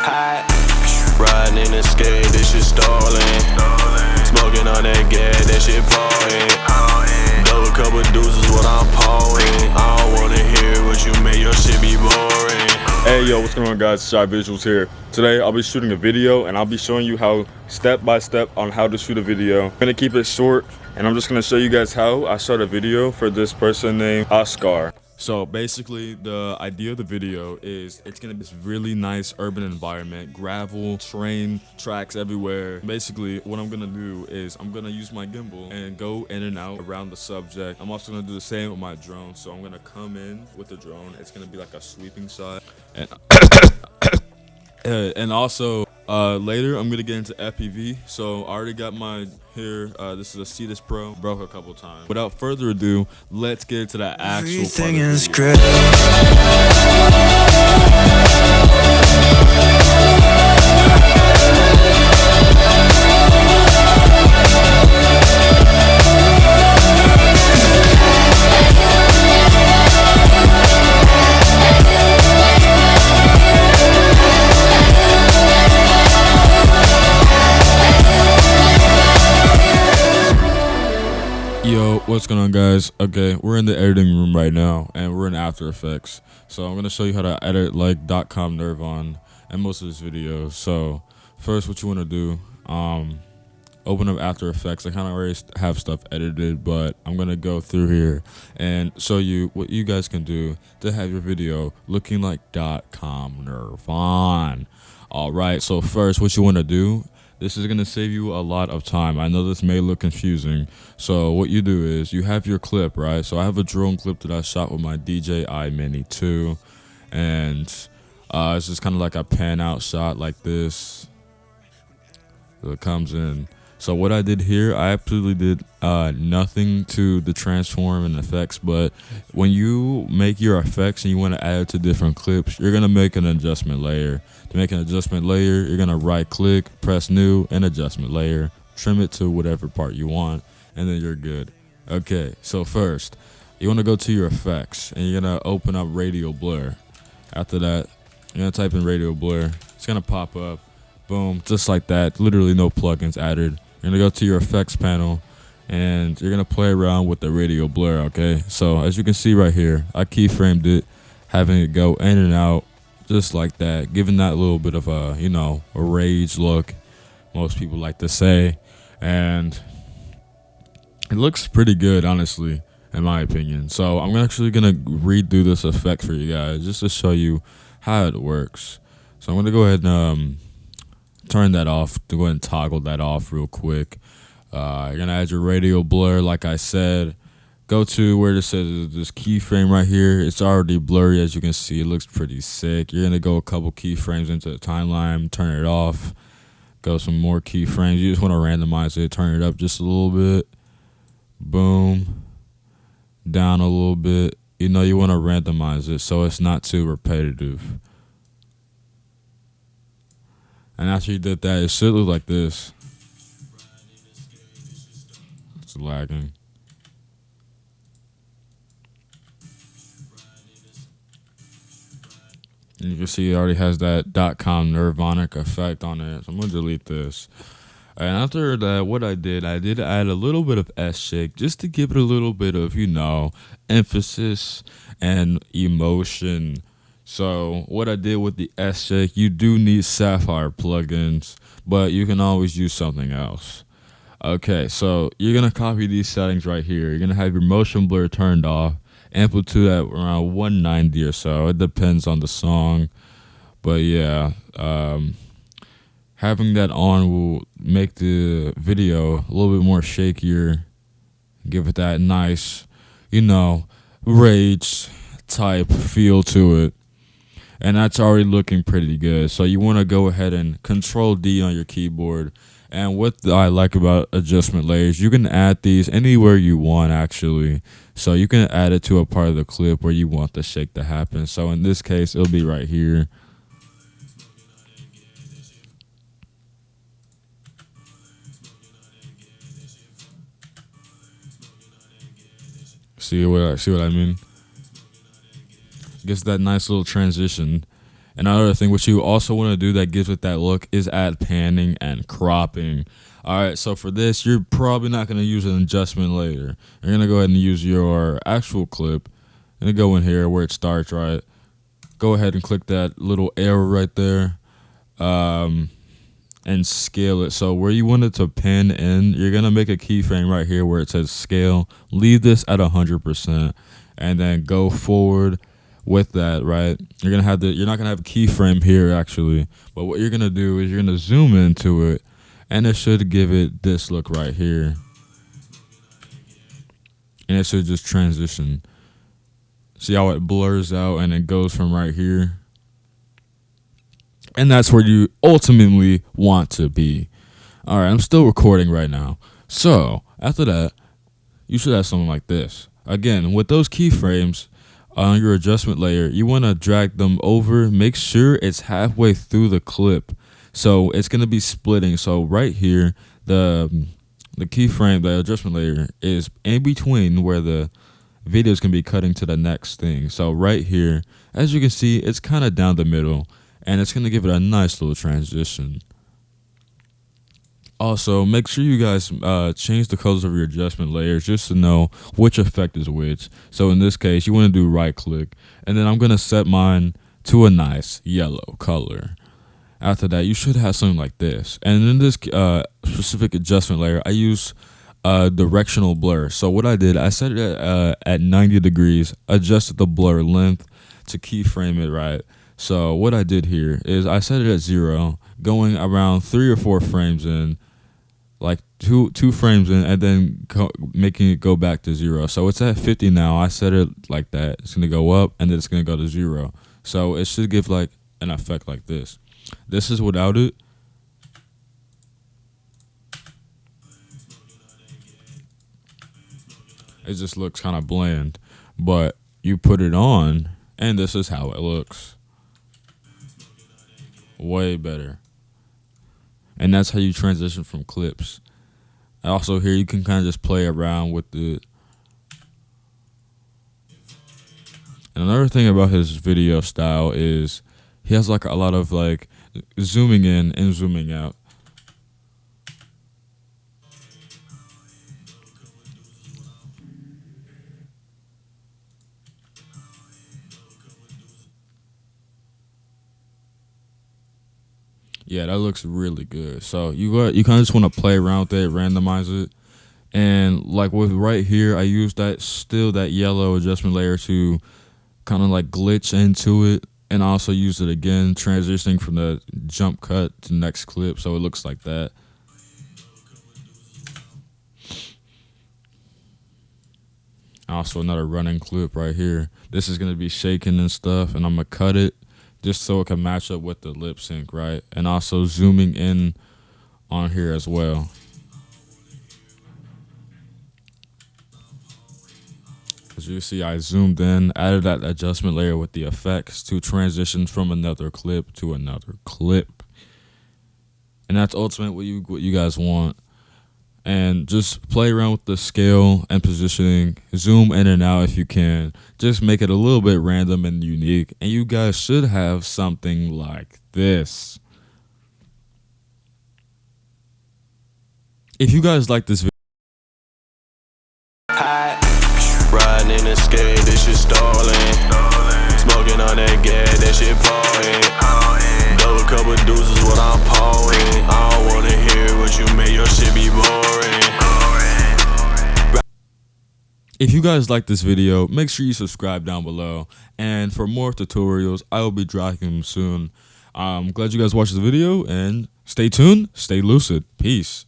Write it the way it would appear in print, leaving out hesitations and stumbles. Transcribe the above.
Riding in the skate, this shit stalling. Smoking on that gas, that shit pouring. Double cup of deuces, what I'm pouring. I don't wanna hear what you made, your shit be boring. Hey yo, what's going on guys, Shy Visuals here. Today I'll be shooting a video and I'll be showing you how step by step on how to shoot a video. I'm gonna keep it short and I'm just gonna show you guys how I shot a video for this person named Oscar. So basically the idea of the video is it's gonna be this really nice urban environment, gravel, train tracks everywhere. Basically what I'm gonna do is I'm gonna use my gimbal and go in and out around the subject. I'm also gonna do the same with my drone. So I'm gonna come in with the drone. It's gonna be like a sweeping shot. And also later I'm gonna get into FPV. So I already got my here. This is a Cetus Pro. Broke a couple times. Without further ado, let's get into the actual Everything part of is the great. Yo, what's going on guys? Okay, we're in the editing room right now and we're in After Effects. So I'm gonna show you how to edit like .com nerve on and most of this video. So first what you wanna do, open up After Effects. I kinda already have stuff edited, but I'm gonna go through here and show you what you guys can do to have your video looking like .com nerve on. Alright, so first what you wanna do, this is going to save you a lot of time. I know this may look confusing. So what you do is you have your clip, right? So I have a drone clip that I shot with my DJI Mini 2. And it's just kind of like a pan out shot like this. So it comes in. So what I did here, I absolutely did nothing to the transform and effects. But when you make your effects and you want to add it to different clips, you're going to make an adjustment layer. To make an adjustment layer, you're going to right click, press new, and adjustment layer. Trim it to whatever part you want, and then you're good. Okay, so first, you want to go to your effects, and you're going to open up radial blur. After that, you're going to type in radial blur. It's going to pop up. Boom, just like that. Literally no plugins added. You're going to go to your effects panel, and you're going to play around with the radial blur, okay? So as you can see right here, I keyframed it, having it go in and out. Just like that, giving that little bit of a, you know, a rage look, most people like to say. And it looks pretty good, honestly, in my opinion. So I'm actually going to redo this effect for you guys just to show you how it works. So I'm going to go ahead and turn that off, to go ahead and toggle that off real quick. You're going to add your radial blur, like I said. Go to where it says this keyframe right here. It's already blurry, as you can see. It looks pretty sick. You're gonna go a couple keyframes into the timeline, turn it off. Go some more keyframes. You just want to randomize it, turn it up just a little bit. Boom. Down a little bit. You know, you want to randomize it so it's not too repetitive. And after you did that, it should look like this. It's lagging. And you can see it already has that .com nirvanic effect on it. So I'm going to delete this. And after that, what I did add a little bit of S-shake just to give it a little bit of, you know, emphasis and emotion. So what I did with the S-shake, you do need sapphire plugins, but you can always use something else. Okay, so you're going to copy these settings right here. You're going to have your motion blur turned off. Amplitude at around 190 or so. It depends on the song, but yeah, having that on will make the video a little bit more shakier, give it that nice, you know, rage type feel to it, and that's already looking pretty good. So you want to go ahead and Control D on your keyboard. And what I like about adjustment layers, you can add these anywhere you want, actually. So you can add it to a part of the clip where you want the shake to happen. So in this case, it'll be right here. See what I mean? Gets that nice little transition. Another thing which you also want to do that gives it that look is add panning and cropping. All right, so for this, you're probably not going to use an adjustment layer. You're going to go ahead and use your actual clip. Going to go in here where it starts, right? Go ahead and click that little arrow right there, and scale it. So where you want it to pin in, you're going to make a keyframe right here where it says scale. Leave this at 100%, and then go forward with that, right? You're not gonna have a keyframe here actually, but what you're gonna do is you're gonna zoom into it, and it should give it this look right here, and it should just transition. See how it blurs out and it goes from right here, and that's where you ultimately want to be. All right, I'm still recording right now, so after that, you should have something like this. Again, with those keyframes on your adjustment layer, you want to drag them over. Make sure it's halfway through the clip, so it's going to be splitting. So right here, the keyframe, the adjustment layer, is in between where the video is going to be cutting to the next thing. So right here, as you can see, it's kind of down the middle, and it's going to give it a nice little transition. Also, make sure you guys change the colors of your adjustment layers just to know which effect is which. So in this case, you want to do right click, and then I'm going to set mine to a nice yellow color. After that, you should have something like this. And in this specific adjustment layer, I use directional blur. So what I did, I set it at 90 degrees, adjusted the blur length to keyframe it right. So what I did here is I set it at 0, going around 3 or 4 frames in, like two frames in, and then making it go back to 0. So it's at 50 now. I set it like that. It's gonna go up, and then it's gonna go to 0. So it should give like an effect like this. This is without it. It just looks kind of bland, but you put it on, and this is how it looks. Way better. And that's how you transition from clips. Also here, you can kind of just play around with it. And another thing about his video style is he has like a lot of like zooming in and zooming out. Yeah, that looks really good. So you kind of just want to play around with it, randomize it, and like with right here, I use that yellow adjustment layer to kind of like glitch into it, and also use it again, transitioning from the jump cut to next clip, so it looks like that. Also another running clip right here. This is gonna be shaking and stuff, and I'm gonna cut it just so it can match up with the lip sync, right? And also zooming in on here as well. As you see, I zoomed in, added that adjustment layer with the effects to transition from another clip to another clip. And that's ultimately what you guys want. And just play around with the scale and positioning. Zoom in and out if you can. Just make it a little bit random and unique. And you guys should have something like this. If you guys like this video, riding in the skate, this shit stalling. Smoking on that gas, that shit pouring. Double cup of deuces, what I'm pouring. I don't wanna hear what you made your shit be boring. if you guys like this video, make sure you subscribe down below. And for more tutorials, I will be dropping them soon. I'm glad you guys watched the video, and stay tuned, stay lucid. Peace.